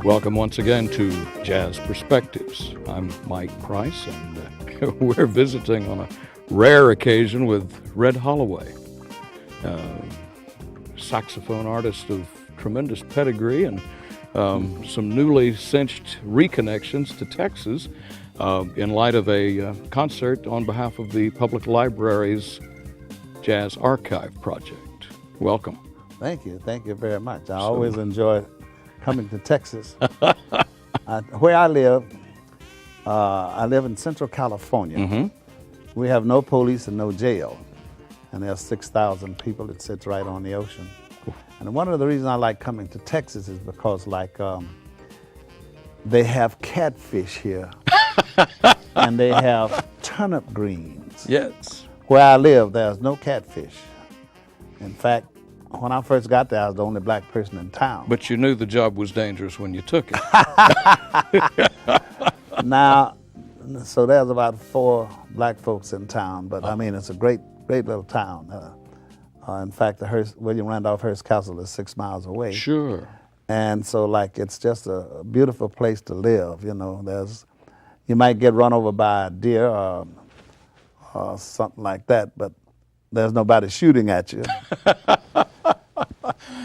Welcome once again to Jazz Perspectives. I'm Mike Price, and we're visiting on a rare occasion with Red Holloway, saxophone artist of tremendous pedigree and some newly cinched reconnections to Texas in light of a concert on behalf of the Public Library's Jazz Archive Project. Welcome. Thank you very much. I always enjoy coming to Texas. Where I live in Central California. Mm-hmm. We have no police and no jail, and there's 6,000 people. It sits right on the ocean. And one of the reasons I like coming to Texas is because, they have catfish here, and they have turnip greens. Yes. Where I live, there's no catfish. In fact, when I first got there, I was the only black person in town. But you knew the job was dangerous when you took it. Now, so there's about 4 black folks in town, but I mean, it's a great little town. In fact, the William Randolph Hearst Castle is 6 miles away. Sure. And so, it's just a beautiful place to live. You know, you might get run over by a deer or something like that, but there's nobody shooting at you.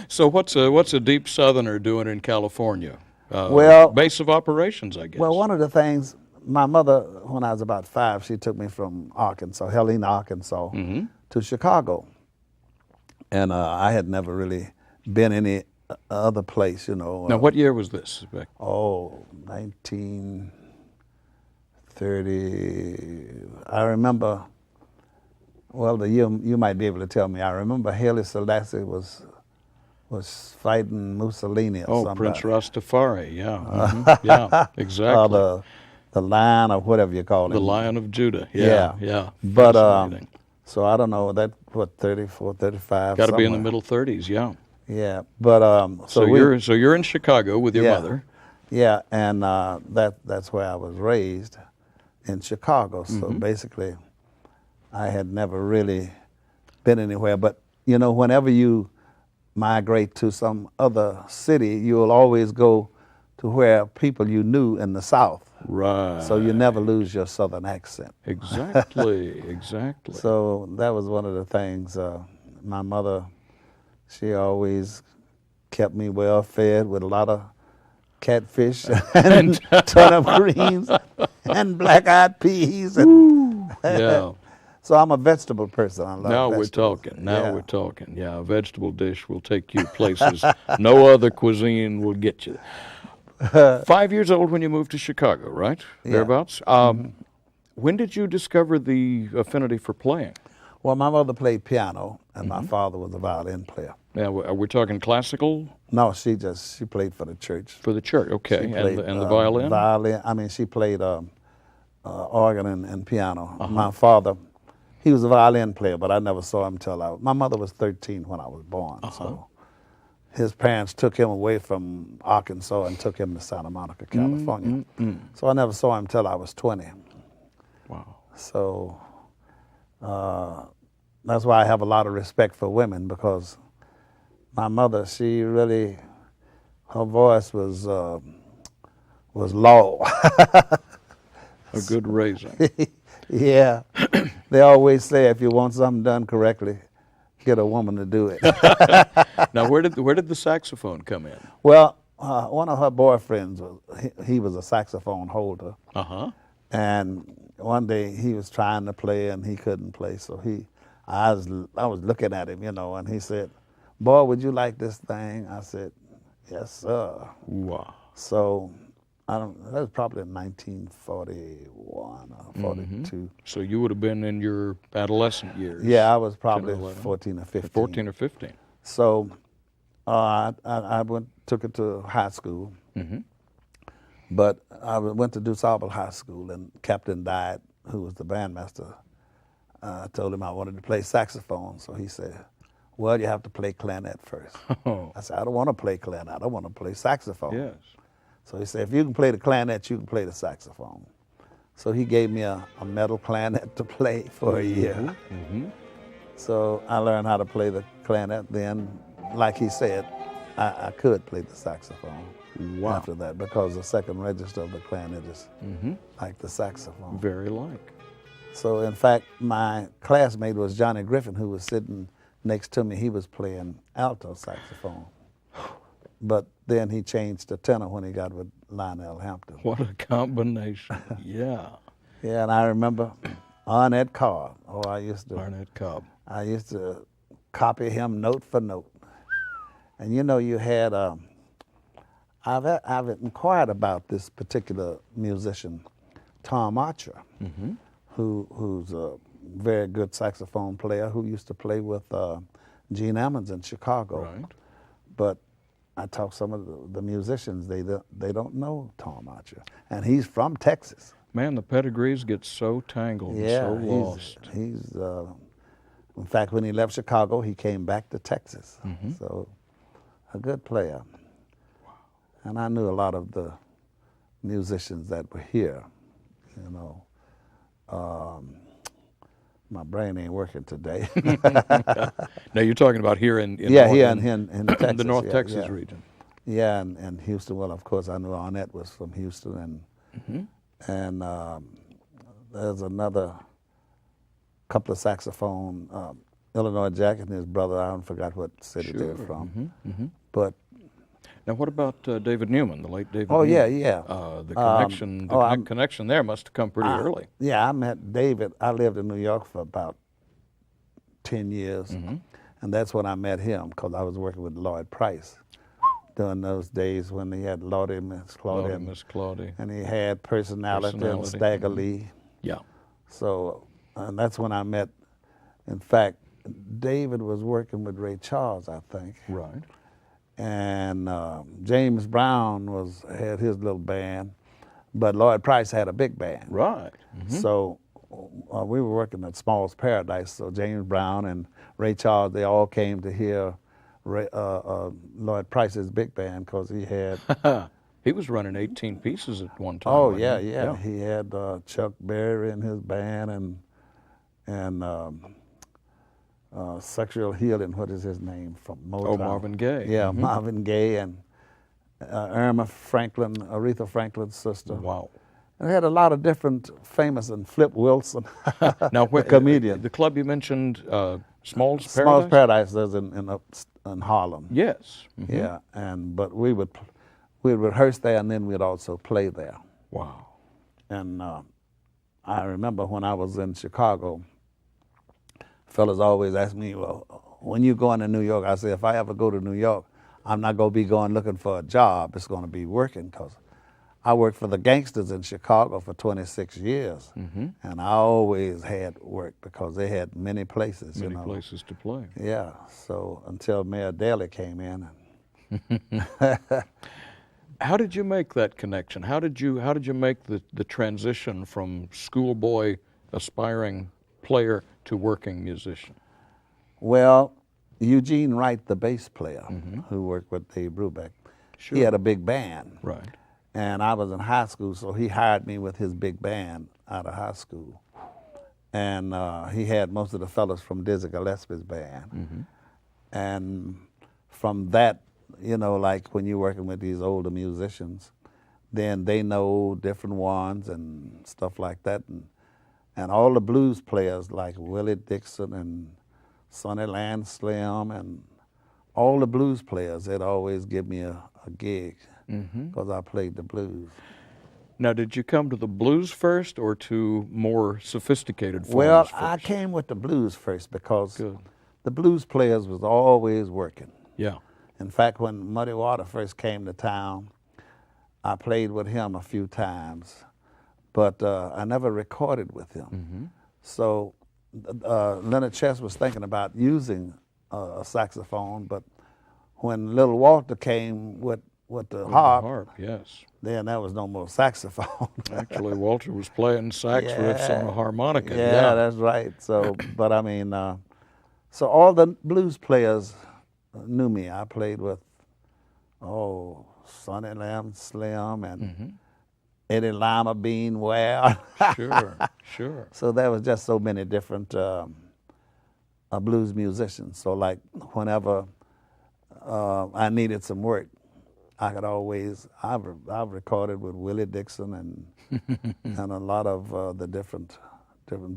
So what's a deep Southerner doing in California? Base of operations, I guess. Well, one of the things, my mother, when I was about 5, she took me from Arkansas, Helena, Arkansas, Mm-hmm. to Chicago. And I had never really been any other place, you know. Now, what year was this? 1930. I remember, well, the year you might be able to tell me. I remember Haile Selassie was fighting Mussolini or something. Prince Rastafari, yeah. Mm-hmm. Yeah, exactly. The Lion or whatever you call it. The Lion of Judah, yeah. But, so I don't know, 34, 35. Got to be in the middle 30s, yeah. Yeah, but so you're in Chicago with your mother. Yeah, and that's where I was raised, in Chicago. So basically, I had never really been anywhere. But you know, whenever you migrate to some other city, you will always go to where people you knew in the South. Right. So you never lose your Southern accent. Exactly. So that was one of the things. My mother, she always kept me well fed with a lot of catfish and turnip greens and black-eyed peas. Yeah. So I'm a vegetable person. I love vegetables. Now we're talking. Yeah, a vegetable dish will take you places no other cuisine will get you. 5 years old when you moved to Chicago, right? Yeah. Thereabouts. When did you discover the affinity for playing? Well, my mother played piano, and my father was a violin player. Yeah, are we talking classical? No, she played for the church. For the church, okay. She played, and the violin? Violin. I mean, she played organ and piano. My father, he was a violin player, but I never saw him till my mother was 13 when I was born. So his parents took him away from Arkansas and took him to Santa Monica, California. So I never saw him till I was 20. Wow. So that's why I have a lot of respect for women, because my mother, she really, her voice was low. A good raising. Yeah. They always say if you want something done correctly, get a woman to do it. Now, where did the saxophone come in? Well, one of her boyfriends, he was a saxophone holder. And one day he was trying to play and he couldn't play, so I was looking at him, you know, and he said, "Boy, would you like this thing?" I said, "Yes, sir." Wow. So that was probably in 1941 or 42. So you would have been in your adolescent years. Yeah, I was probably 14 or 15. 14 or 15. So I took it to high school. But I went to DuSable High School, and Captain Diet, who was the bandmaster, told him I wanted to play saxophone. So he said, "Well, you have to play clarinet first." I said, "I don't want to play clarinet. I want to play saxophone." Yes. So he said, "If you can play the clarinet, you can play the saxophone." So he gave me a metal clarinet to play for a year. So I learned how to play the clarinet. Then, like he said, I could play the saxophone Wow. after that because the second register of the clarinet is like the saxophone. Very like. So in fact, my classmate was Johnny Griffin, who was sitting next to me. He was playing alto saxophone. But then he changed to tenor when he got with Lionel Hampton. What a combination. Yeah. Yeah, and I remember Arnett Cobb. Oh, Arnett Cobb. I used to copy him note for note. And you know, you had, I've inquired about this particular musician, Tom Archer, who's a very good saxophone player who used to play with Gene Ammons in Chicago. Right. But I talked to some of the musicians, they don't know Tom Archer. And he's from Texas. Man, the pedigrees get so tangled and so lost. He's in fact, when he left Chicago, he came back to Texas. So, a good player. Wow. And I knew a lot of the musicians that were here, you know. My brain ain't working today. Now you're talking about here in here in Texas, the North Texas region. Yeah, and Houston. Well, of course, I knew Arnett was from Houston, and there's another couple of saxophone. Illinois Jack and his brother. I forgot what city they're from. But now, what about David Newman, the late David? Oh Newman? yeah. The connection, connection there must have come pretty early. Yeah, I met David. I lived in New York for about 10 years, and that's when I met him because I was working with Lloyd Price during those days when he had Lordy, Miss Claudia, Miss Claudia, and he had personality. And Stagger Lee. Yeah. So, and that's when I met. In fact, David was working with Ray Charles, I think. Right. And James Brown had his little band, but Lloyd Price had a big band. Right. So we were working at Small's Paradise. So James Brown and Ray Charles, they all came to hear Lloyd Price's big band because he had. He was running 18 pieces at one time. Oh yeah. He had Chuck Berry in his band and Sexual Healing, what is his name from Motown? Oh, Marvin Gaye. Yeah, Marvin Gaye and Aretha Franklin's sister. Wow. And they had a lot of different famous, and Flip Wilson, Now, the comedian. The club you mentioned, Small's Paradise? Small's Paradise is in Harlem. Yes. Yeah, but we'd rehearse there, and then we'd also play there. Wow. And I remember when I was in Chicago, fellas always ask me, well, when you going to New York? I say, if I ever go to New York, I'm not going to be going looking for a job. It's going to be working because I worked for the gangsters in Chicago for 26 years. And I always had work because they had many places, Many places to play. Yeah, so until Mayor Daley came in. How did you make that connection? How did you make the transition from schoolboy aspiring player to working musician? Well, Eugene Wright, the bass player, who worked with Dave Brubeck, he had a big band. Right. And I was in high school, so he hired me with his big band out of high school. And he had most of the fellas from Dizzy Gillespie's band. And from that, you know, like when you're working with these older musicians, then they know different ones and stuff like that. And all the blues players like Willie Dixon and Sonny Land Slim and all the blues players, they'd always give me a gig because I played the blues. Now, did you come to the blues first or to more sophisticated forms Well, first? I came with the blues first because the blues players was always working. Yeah. In fact, when Muddy Water first came to town, I played with him a few times, but I never recorded with him. So Leonard Chess was thinking about using a saxophone, but when Little Walter came with the harp, yes. then there was no more saxophone. Actually, Walter was playing sax riffs on a harmonica. Yeah, that's right. So, but I mean, so all the blues players knew me. I played with, Sonny Lamb Slim and Eddie Lima Bean Ware. Sure. So there was just so many different blues musicians. So like whenever I needed some work, I could always, I've recorded with Willie Dixon and a lot of the different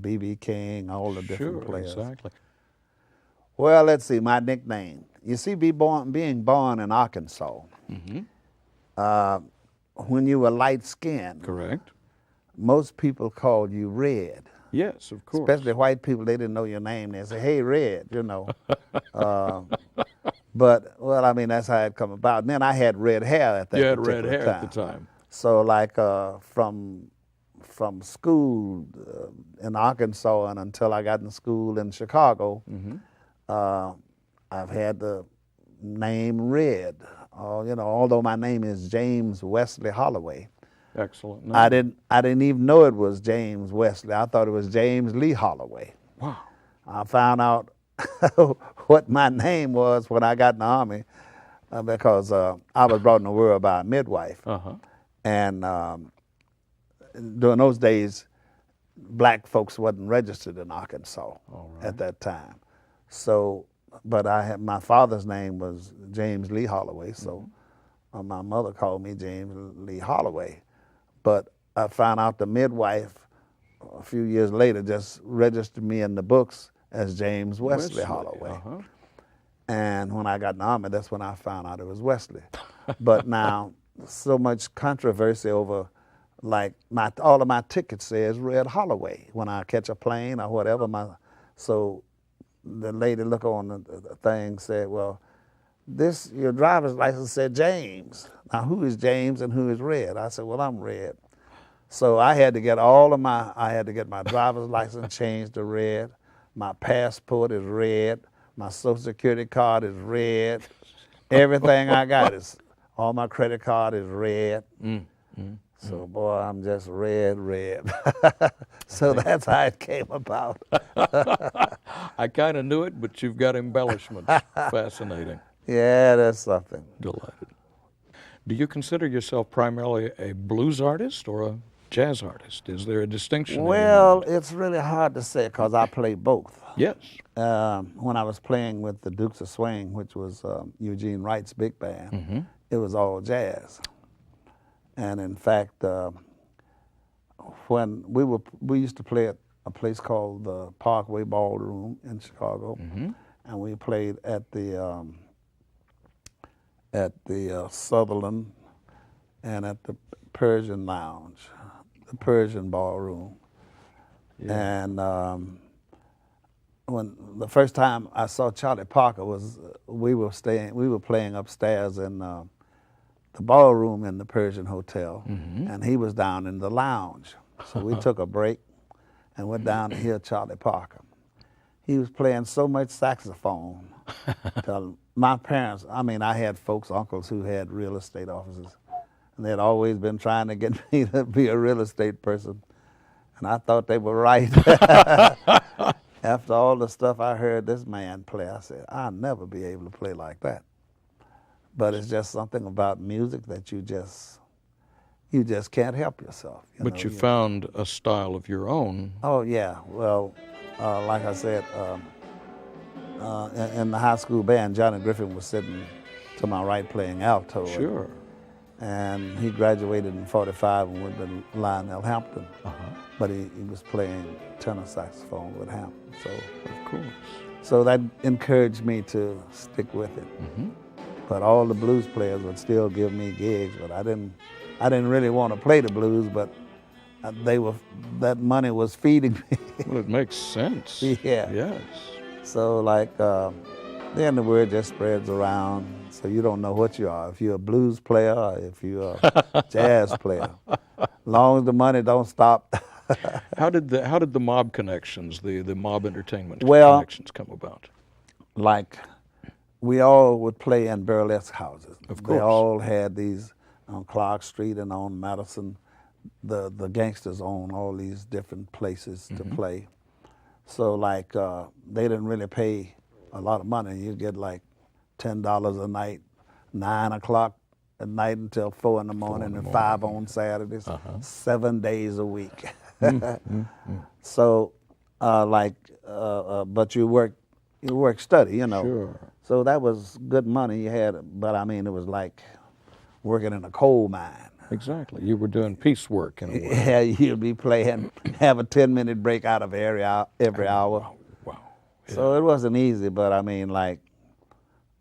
B.B. King, all the different players. Exactly. Well, let's see, my nickname. You see, being born in Arkansas, when you were light-skinned, Correct. most people called you Red. Yes, of course. Especially white people, they didn't know your name. They say, hey, Red, you know. But, well, I mean, that's how it come about. And then I had red hair at that You had particular red hair time. at the time. So, like, from school in Arkansas and until I got in school in Chicago, I've had the name Red. You know, although my name is James Wesley Holloway. Excellent name. I didn't even know it was James Wesley. I thought it was James Lee Holloway. Wow. I found out what my name was when I got in the Army because I was brought in the world by a midwife. And during those days, black folks wasn't registered in Arkansas at that time. So, but my father's name was James Lee Holloway, so my mother called me James Lee Holloway. But I found out the midwife a few years later just registered me in the books as James Wesley Holloway. And when I got in the Army, that's when I found out it was Wesley. But now, so much controversy over, like, all of my tickets says Red Holloway when I catch a plane or whatever. So the lady look on the thing said, well, your driver's license said James. Now, who is James and who is Red? I said, well, I'm Red. So I had to get my driver's license changed to red. My passport is red. My Social Security card is red. Everything I got all my credit card is red. So, boy, I'm just red. So that's how it came about. I kind of knew it, but you've got embellishments. Fascinating. Yeah, that's something. Delighted. Do you consider yourself primarily a blues artist or a jazz artist? Is there a distinction? Well, it's really hard to say because I play both. Yes. When I was playing with the Dukes of Swing, which was Eugene Wright's big band, it was all jazz. And in fact, when we used to play at a place called the Parkway Ballroom in Chicago, and we played at the Sutherland and at the Persian Lounge, the Persian Ballroom. And when the first time I saw Charlie Parker was we were playing upstairs in the ballroom in the Persian Hotel, and he was down in the lounge. So we took a break and went down to hear Charlie Parker. He was playing so much saxophone. Till my parents, I mean, I had uncles who had real estate offices, and they'd always been trying to get me to be a real estate person, and I thought they were right. After all the stuff I heard this man play, I said, I'll never be able to play like that. But it's just something about music that you just can't help yourself. But you found a style of your own. Oh, yeah. Well, like I said, in the high school band, Johnny Griffin was sitting to my right playing alto. Sure. And he graduated in '45 and went to Lionel Hampton. But he was playing tenor saxophone with Hampton. So, of course. So that encouraged me to stick with it. But all the blues players would still give me gigs, but I didn't really want to play the blues, but that money was feeding me. Well, it makes sense. Yeah. Yes. So like, then the word just spreads around, so you don't know what you are, if you're a blues player or if you're a jazz player. As long as the money don't stop. How did the mob connections, the mob entertainment connections come about? Like, we all would play in burlesque houses. Of course. They all had these on Clark Street and on Madison. The gangsters own all these different places to play. So like, they didn't really pay a lot of money. You'd get like $10 a night, 9 o'clock at night until 4 in the morning, and 5 on Saturdays, 7 days a week. So, but you work you work study, you know. Sure. So that was good money you had, but I mean, it was like working in a coal mine. Exactly. You were doing piecework in a way. Yeah, you'd be playing, have a 10-minute break out of every hour. Wow. Wow. Yeah. So it wasn't easy, but I mean, like,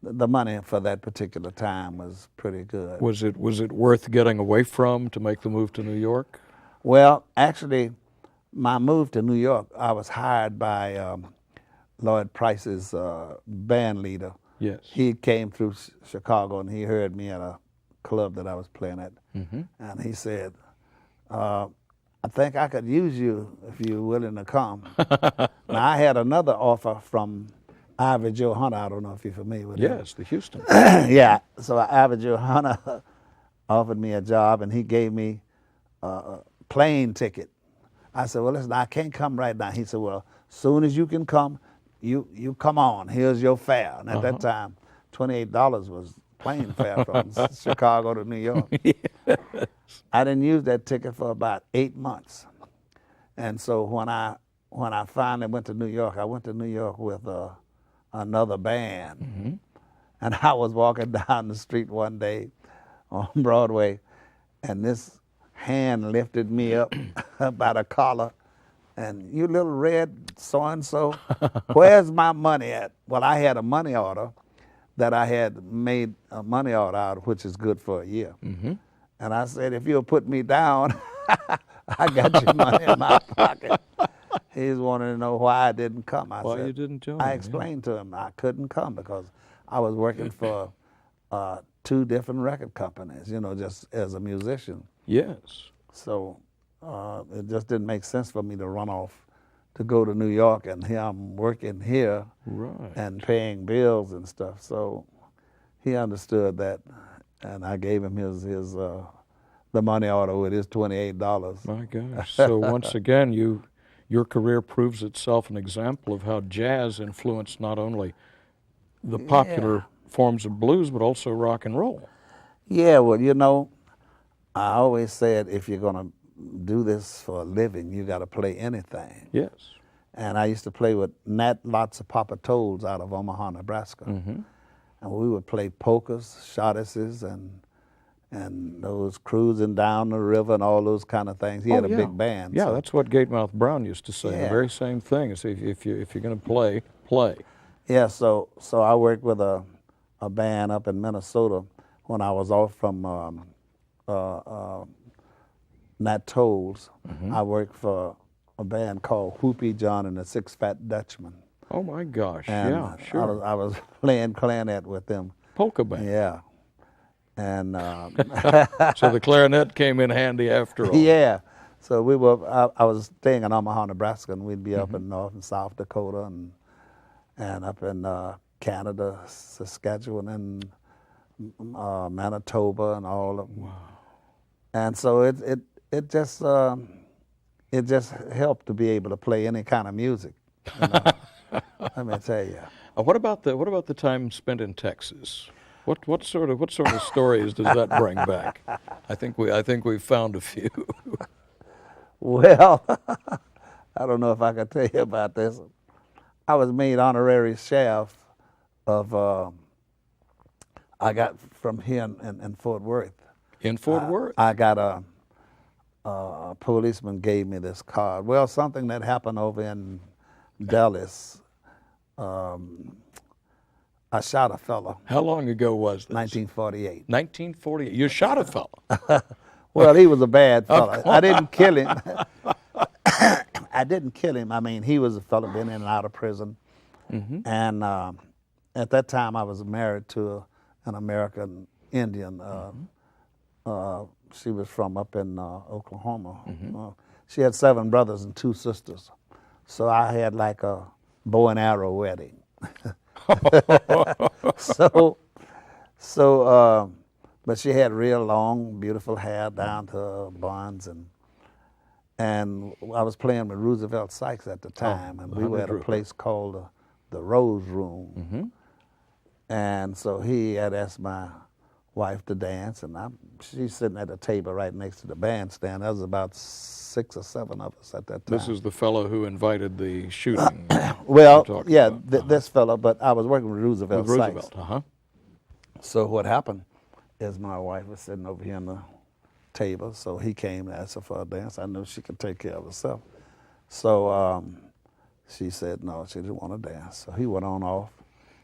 the money for that particular time was pretty good. Was it worth getting away from to make the move to New York? Well, actually, my move to New York, I was hired by Lloyd Price's band leader. Yes. He came through Chicago and he heard me at a club that I was playing at. Mm-hmm. And he said, I think I could use you if you're willing to come. Now, I had another offer from Ivy Joe Hunter. I don't know if you're familiar with him. Yes, the Houston. Yeah, so Ivy Joe Hunter offered me a job and he gave me a plane ticket. I said, well, listen, I can't come right now. He said, well, soon as you can come, you come on. Here's your fare. And at that time, $28 was plane fare from Chicago to New York. Yes. I didn't use that ticket for about 8 months. And so when I finally went to New York, I went to New York with another band. Mm-hmm. And I was walking down the street one day on Broadway, and this hand lifted me up by the collar, and you little red so-and-so, where's my money at? Well, I had a money order that I had made a money order out of, which is good for a year. Mm-hmm. And I said, if you'll put me down, I got your money in my pocket. He's wanting to know why I didn't come. I Why said, you didn't join? I Yeah. explained to him I couldn't come because I was working for 2 different record companies, you know, just as a musician. Yes. So it just didn't make sense for me to run off to go to New York, and here I'm working here Right. and paying bills and stuff. So he understood that, and I gave him the money order with his $28. My gosh. So once again, your career proves itself an example of how jazz influenced not only the popular forms of blues, but also rock and roll. Yeah, well, you know, I always said if you're going to do this for a living, you got to play anything. Yes. And I used to play with Nat Lots of Papa Tolls out of Omaha, Nebraska. Mm-hmm. And we would play polkas, schottisches, and those cruising down the river and all those kind of things. He had a big band. Yeah, so. that's what Gatemouth Brown used to say. The Yeah. very same thing. Is if you're going to play, play. Yeah, so I worked with a band up in Minnesota when I was off from Nat Tolls. Mm-hmm. I worked for a band called Whoopie John and the Six Fat Dutchmen. Oh my gosh! And Yeah, sure. I was playing clarinet with them. Polka band. Yeah. And So the clarinet came in handy after all. yeah. So I was staying in Omaha, Nebraska, and we'd be up in North and South Dakota and up in Canada, Saskatchewan, and Manitoba, and all of them. Wow. And so it just helped to be able to play any kind of music. You know? Let me tell you. What about the time spent in Texas? What sort of stories does that bring back? I think we've found a few. Well, I don't know if I can tell you about this. I was made honorary sheriff of, I got from here in Fort Worth. In Fort Worth? I got a policeman gave me this card. Well, something that happened over in Dallas. I shot a fella. How long ago was this? 1948. 1948. You shot a fella. Well, he was a bad fella. I didn't kill him. I didn't kill him. I mean, he was a fella been in and out of prison. Mm-hmm. And at that time, I was married to an American Indian. She was from up in Oklahoma. Mm-hmm. She had 7 brothers and 2 sisters. So I had like a bow and arrow wedding. But she had real long, beautiful hair down to her buns, and I was playing with Roosevelt Sykes at the time, and we were at a place called the Rose Room. Mm-hmm. And so he had asked my wife to dance, and she's sitting at a table right next to the bandstand. There was about 6 or 7 of us at that time. This is the fellow who invited the shooting. Well, you're talking yeah, about. this fellow, but I was working with Roosevelt With Sykes. Roosevelt, So what happened is my wife was sitting over here on the table, so he came and asked her for a dance. I knew she could take care of herself. So she said no, she didn't want to dance. So he went on off,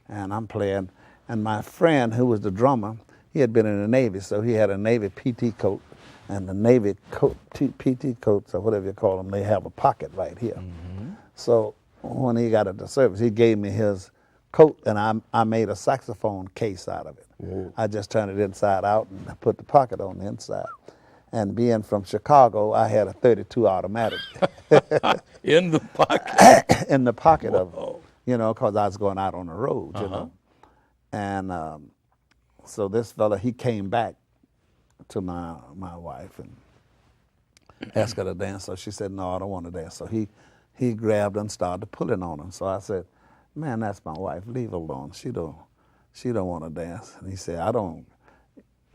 and I'm playing. And my friend, who was the drummer, he had been in the Navy, so he had a Navy PT coat. And the Navy coat, PT coats, or whatever you call them, they have a pocket right here. Mm-hmm. So when he got at the service, he gave me his coat, and I made a saxophone case out of it. Whoa. I just turned it inside out and put the pocket on the inside. And being from Chicago, I had a .32 automatic. In the pocket? In the pocket Whoa. of, because I was going out on the road, And so this fella, he came back to my wife and asked her to dance. So she said, no, I don't want to dance. So he grabbed her and started pulling on her. So I said, man, that's my wife. Leave her alone. She don't want to dance. And he said, I don't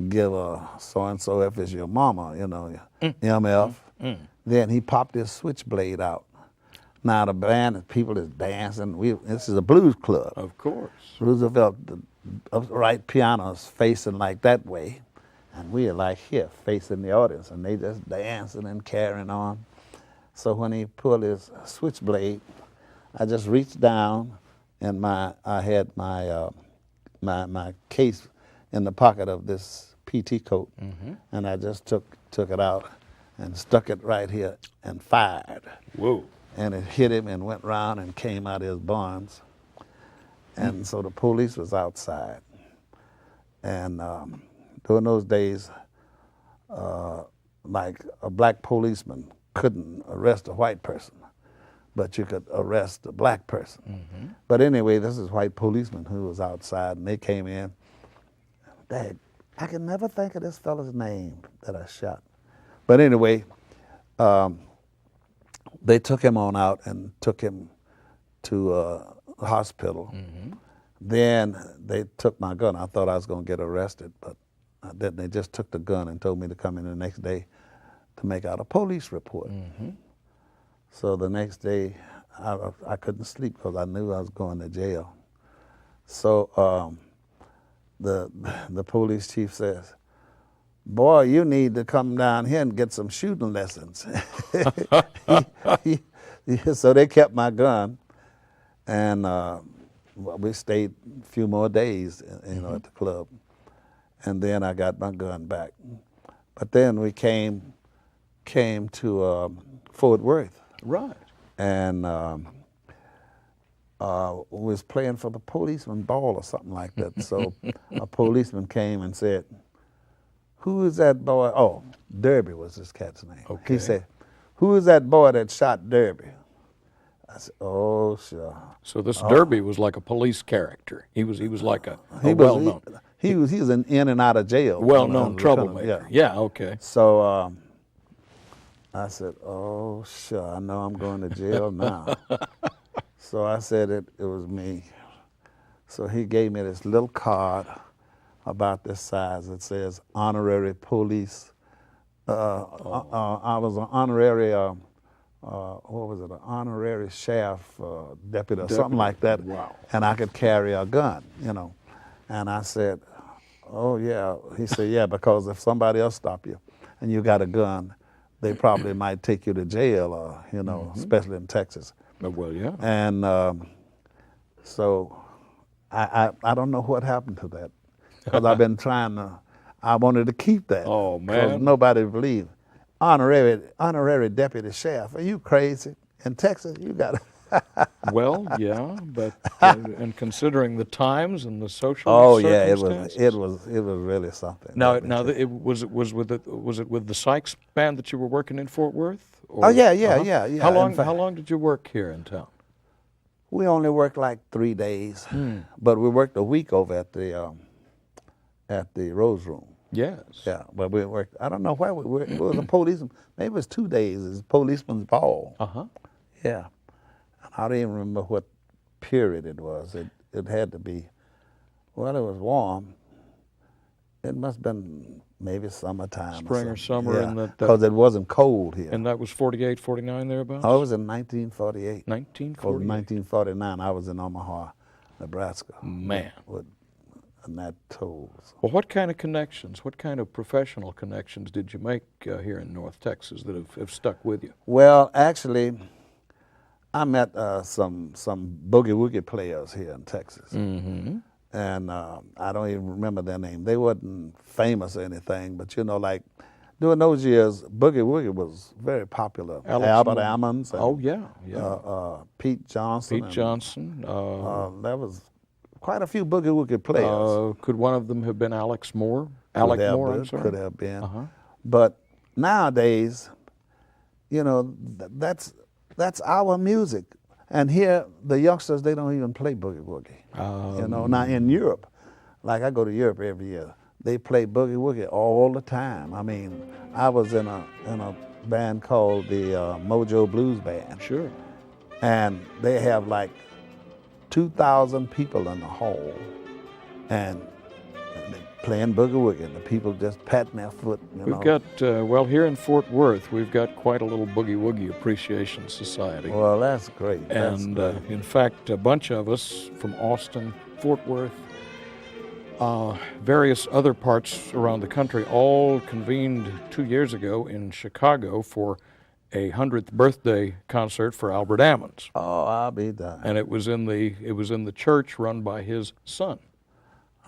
give a so-and-so if it's your mama, MF. Then he popped his switchblade out. Now the band, people is dancing. This is a blues club. Of course. Roosevelt, the upright piano is facing like that way. And we are like here, facing the audience, and they just dancing and carrying on. So when he pulled his switchblade, I just reached down, and I had my my case in the pocket of this PT coat, and I just took it out and stuck it right here and fired. Whoa. And it hit him and went round and came out of his buns. And so the police was outside. And during those days, like a black policeman couldn't arrest a white person, but you could arrest a black person. But anyway, this is white policeman who was outside, and they came in. Dad, I can never think of this fella's name that I shot. But anyway, they took him on out and took him to a hospital. Then they took my gun. I thought I was going to get arrested, but then they just took the gun and told me to come in the next day to make out a police report. So the next day, I couldn't sleep because I knew I was going to jail. So the police chief says, boy, you need to come down here and get some shooting lessons. So they kept my gun, and we stayed a few more days, at the club. And then I got my gun back. But then we came to Fort Worth. Right. And was playing for the policeman ball or something like that. So a policeman came and said, who is that boy? Oh, Derby was this cat's name. Okay. He said, who is that boy that shot Derby? I said, oh, sure. So this Derby was like a police character. He was like a well-known. He was in and out of jail. Well-known troublemaker. Yeah, okay. So I said, oh, sure, I know I'm going to jail now. So I said it was me. So he gave me this little card about this size. It says honorary police. I was an honorary, what was it, an honorary sheriff deputy or something like that. Wow. And I could carry a gun, And I said, oh, yeah. He said, yeah, because if somebody else stop you and you got a gun, they probably might take you to jail, or, especially in Texas. Well, yeah. And so I don't know what happened to that, because I've been I wanted to keep that. Oh, man. Because nobody believed. Honorary deputy sheriff, are you crazy? In Texas, you got to. Well, yeah, but and considering the times and the social circumstances. it was really something. Now, was it with the Sykes band that you were working in Fort Worth? Or, Oh yeah. How long did you work here in town? We only worked like 3 days, but we worked a week over at the Rose Room. Yes. Yeah, but we worked. I don't know where we were. It was a policeman. Maybe it was 2 days. It's policeman's ball. Yeah. I don't even remember what period it was. It had to be, well, it was warm. It must have been maybe summertime. Spring or summer, Yeah, and that because it wasn't cold here. and that was 48, 49 thereabouts. Oh, it was in 1948. 1948. 1949, I was in Omaha, Nebraska. Man. With Nat Tolls. Well, what kind of connections, what kind of professional connections did you make here in North Texas that have stuck with you? Well, actually, I met some boogie woogie players here in Texas. Mm-hmm. And I don't even remember their name. They wasn't famous or anything, but you know, like during those years, boogie woogie was very popular. Albert Ammons. And, oh yeah. Pete Johnson. Pete Johnson. There was quite a few boogie woogie players. Could one of them have been Alex Moore? Could have been. But nowadays, you know, that's our music. And here, the youngsters, they don't even play boogie woogie. You know, now in Europe, like I go to Europe every year, they play boogie woogie all the time. I mean, I was in a band called the Mojo Blues Band. Sure. And they have like 2,000 people in the hall, and they playing boogie woogie, and the people just patting their foot. We've got, well, here in Fort Worth, we've got quite a little boogie woogie appreciation society. Well, that's great. And in fact, a bunch of us from Austin, Fort Worth, various other parts around the country all convened 2 years ago in Chicago for a 100th birthday concert for Albert Ammons. Oh, I'll be there. And it was in the church run by his son.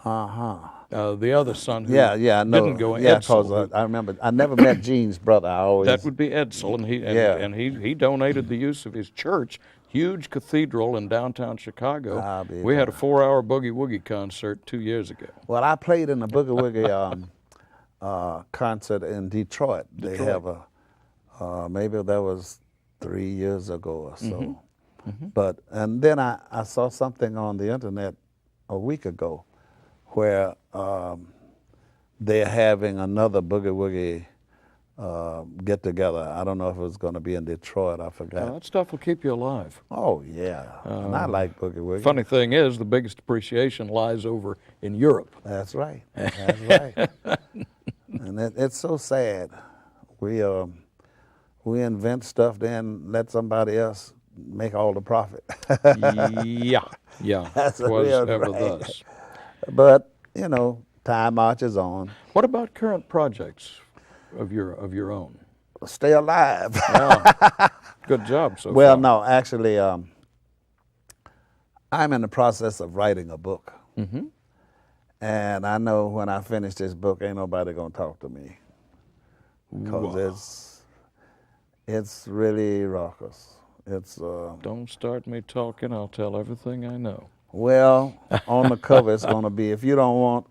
The other son who didn't go in. Yeah, because I remember I never met Gene's brother. That would be Edsel, and he donated the use of his church, huge cathedral in downtown Chicago. We had a 4-hour boogie woogie concert 2 years ago. Well, I played in a boogie woogie concert in Detroit. They have a maybe that was 3 years ago or so. But and then I saw something on the internet a week ago where they're having another boogie woogie get together. I don't know if it was going to be in Detroit. I forgot. That stuff will keep you alive. Oh yeah, and I like boogie woogie. Funny thing is, the biggest appreciation lies over in Europe. That's right. That's right. And it's so sad. We invent stuff, then let somebody else make all the profit. Yeah. That's was ever thus. But you know, time marches on. What about current projects of your own? Stay alive. Yeah. Good job so Well, far. no, actually, I'm in the process of writing a book. And I know when I finish this book, ain't nobody gonna talk to me, because it's really raucous. It's Don't start me talking. I'll tell everything I know. Well, on the cover it's gonna be, if you don't want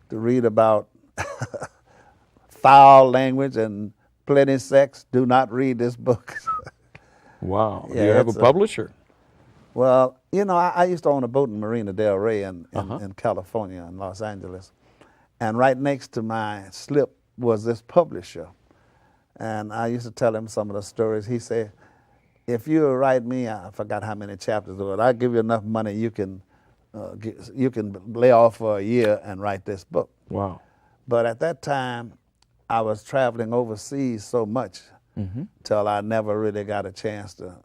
to read about foul language and plenty sex, do not read this book. Wow. Yeah, You have a publisher? Well, you know, I used to own a boat in Marina del Rey in California, in Los Angeles. And right next to my slip was this publisher. And I used to tell him some of the stories. He said, if you write me, I forgot how many chapters it was, I'll give you enough money, you can lay off for a year and write this book. Wow. But at that time, I was traveling overseas so much till I never really got a chance to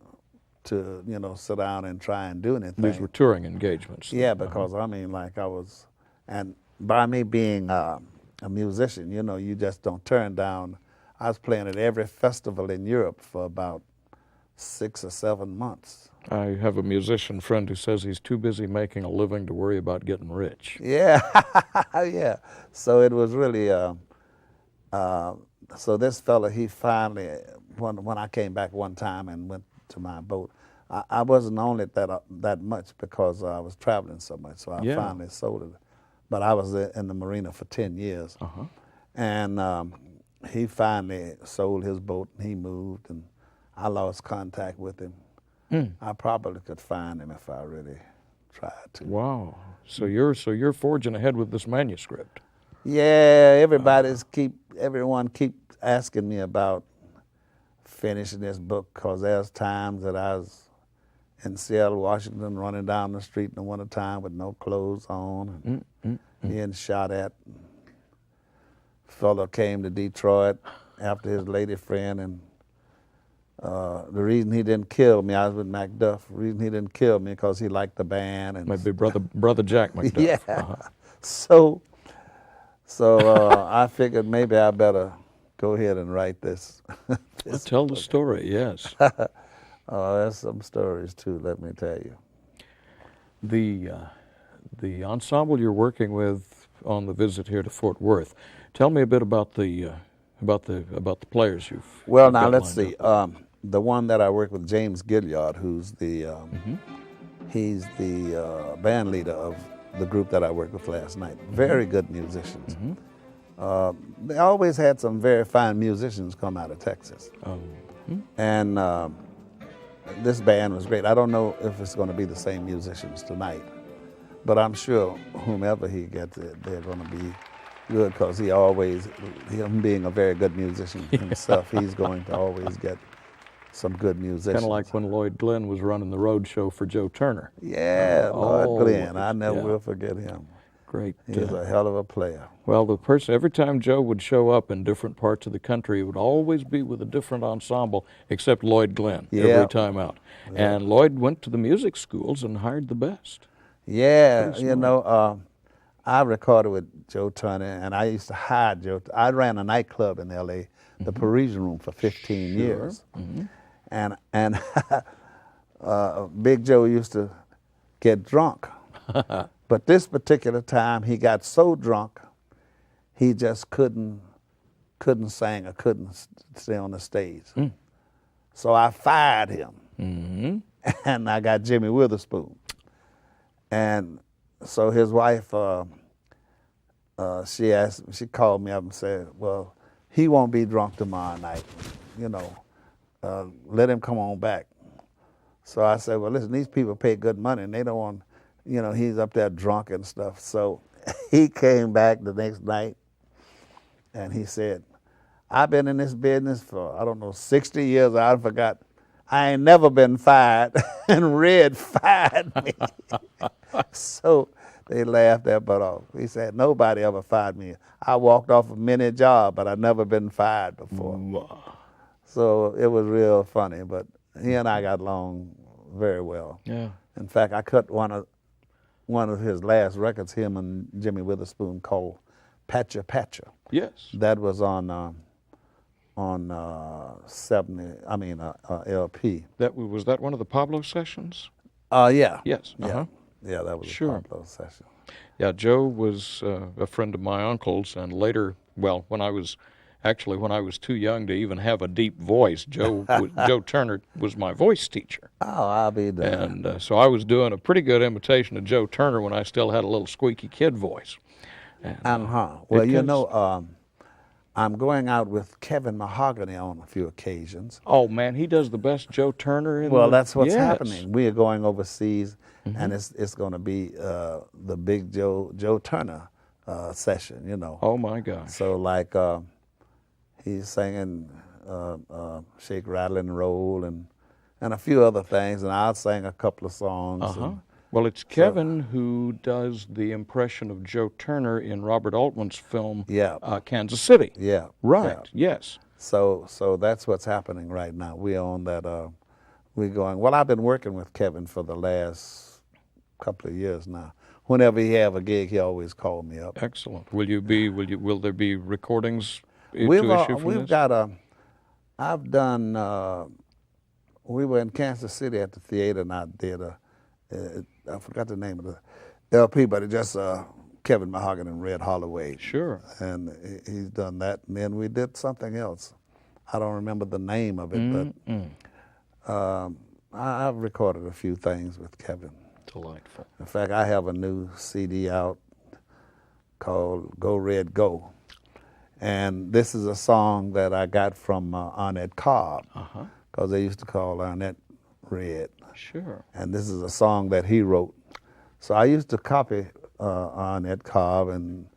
you know, sit down and try and do anything. These were touring engagements. Yeah, because I mean, like I was, and by me being a musician, you know, you just don't turn down. I was playing at every festival in Europe for about 6 or 7 months. I have a musician friend who says he's too busy making a living to worry about getting rich. Yeah, yeah. So it was really, so this fella, he finally, when I came back one time and went to my boat, I wasn't on it that much because I was traveling so much, so I finally sold it. But I was in the marina for 10 years. And he finally sold his boat and he moved, and I lost contact with him. I probably could find him if I really tried to. Wow. So you're forging ahead with this manuscript. Yeah, everyone keeps asking me about finishing this book, because there's times that I was in Seattle, Washington, running down the street in the wintertime with no clothes on, and being shot at. fellow came to Detroit after his lady friend, and the reason he didn't kill me, I was with Macduff. The reason he didn't kill me because he liked the band. And Maybe brother Jack McDuff. yeah. So I figured maybe I better go ahead and write this. Well, tell the story, yes. There's some stories too, let me tell you. The ensemble you're working with on the visit here to Fort Worth. Tell me a bit about the players you've. Well, you've now got let's lined see. up. The one that I work with, James Gilliard, who's the he's the band leader of the group that I worked with last night. Very good musicians. They always had some very fine musicians come out of Texas, and this band was great. I don't know if it's going to be the same musicians tonight, but I'm sure whomever he gets, they're going to be good because him being a very good musician himself, he's going to always get some good musicians. Kind of like when Lloyd Glenn was running the road show for Joe Turner. Yeah, Lloyd Glenn. I never will forget him. Great. He's a hell of a player. Well, every time Joe would show up in different parts of the country, it would always be with a different ensemble, except Lloyd Glenn, every time out. Yeah. And Lloyd went to the music schools and hired the best. Yeah, you know, I recorded with Joe Turner, and I used to hire Joe. I ran a nightclub in L.A., the Parisian Room, for 15 years. And Big Joe used to get drunk. But this particular time, he got so drunk, he just couldn't sing or couldn't stay on the stage. So I fired him, and I got Jimmy Witherspoon. And so his wife, she called me up and said, well, he won't be drunk tomorrow night, you know, let him come on back. So I said, well, listen, these people pay good money, and they don't want, you know, he's up there drunk and stuff. So he came back the next night, and he said, I've been in this business for, I don't know, 60 years. I forgot. I ain't never been fired, and Red fired me. So they laughed their butt off. He said, nobody ever fired me. I walked off of many jobs, but I've never been fired before. So it was real funny, but he and I got along very well. Yeah. In fact, I cut one of his last records, him and Jimmy Witherspoon, called Patcha Patcha. Yes. That was on LP. Was that one of the Pablo sessions? Yeah. Yes. Yeah, that was a Pablo session. Yeah, Joe was a friend of my uncle's, and later, well, when I was too young to even have a deep voice, Joe Turner was my voice teacher. Oh, I'll be there. And so I was doing a pretty good imitation of Joe Turner when I still had a little squeaky kid voice. And, well, you know, I'm going out with Kevin Mahogany on a few occasions. Oh, man, he does the best Joe Turner. That's what's happening. We are going overseas, and it's going to be the big Joe Turner session, you know. Oh, my gosh. So, like, he's singing Shake, Rattle, and Roll and a few other things, and I'll sing a couple of songs. Well, it's Kevin who does the impression of Joe Turner in Robert Altman's film Kansas City. Yeah. Right, yes. So that's what's happening right now. We're on that, we're going, well, I've been working with Kevin for the last couple of years now. Whenever he have a gig, he always call me up. Excellent. Will there be recordings to issue from this? Got I've done, we were in Kansas City at the theater, and I did I forgot the name of the LP, but it just Kevin Mahogany and Red Holloway. Sure. And he's done that. And then we did something else. I don't remember the name of it, but I've recorded a few things with Kevin. Delightful. In fact, I have a new CD out called Go Red Go. And this is a song that I got from Arnett Cobb, because they used to call Arnett Red. Sure. And this is a song that he wrote. So I used to copy Arnett Cobb, and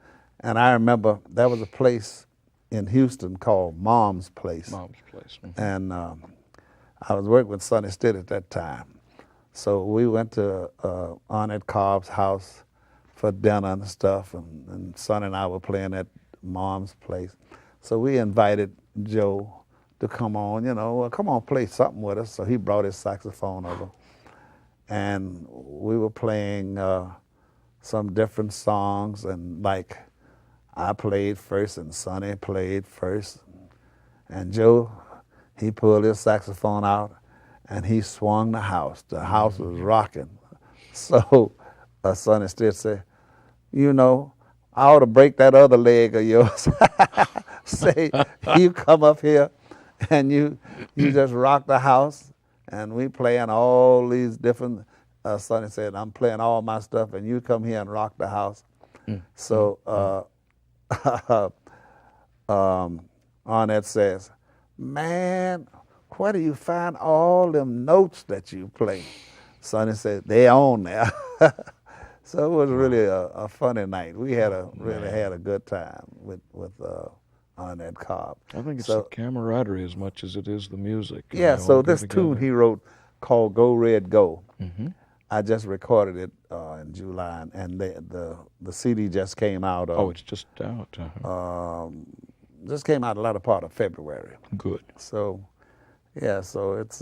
I remember there was a place in Houston called Mom's Place. Mom's Place. And I was working with Sonny Stitt at that time. So we went to Arnett Cobb's house for dinner and stuff, and Sonny and I were playing that Mom's place. So we invited Joe to come on, well, come on, play something with us. So he brought his saxophone over. And we were playing some different songs, and like I played first and Sonny played first. And Joe, he pulled his saxophone out and he swung the house. The house was rocking. So Sonny still said, I ought to break that other leg of yours. Say, you come up here and you just rock the house, and we playing all these different, Sonny said, I'm playing all my stuff and you come here and rock the house. So Arnett says, man, where do you find all them notes that you play? Sonny said, they on there. So it was really a funny night. We had really had a good time with Arnett Cobb. I think it's the camaraderie as much as it is the music. Yeah, so this tune he wrote called Go Red Go, I just recorded it in July, and the CD just came out. Oh, it's just out. Just came out the latter part of February. Good. So, yeah, so it's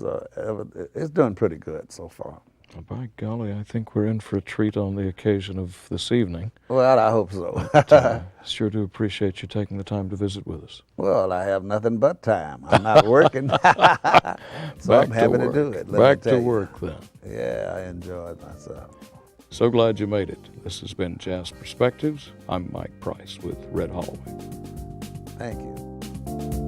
doing pretty good so far. Well, by golly, I think we're in for a treat on the occasion of this evening. Well, I hope so. Sure do appreciate you taking the time to visit with us. Well, I have nothing but time. I'm not working, so I'm happy to do it. Back to work then. Yeah, I enjoyed myself. So glad you made it. This has been Jazz Perspectives. I'm Mike Price with Red Holloway. Thank you.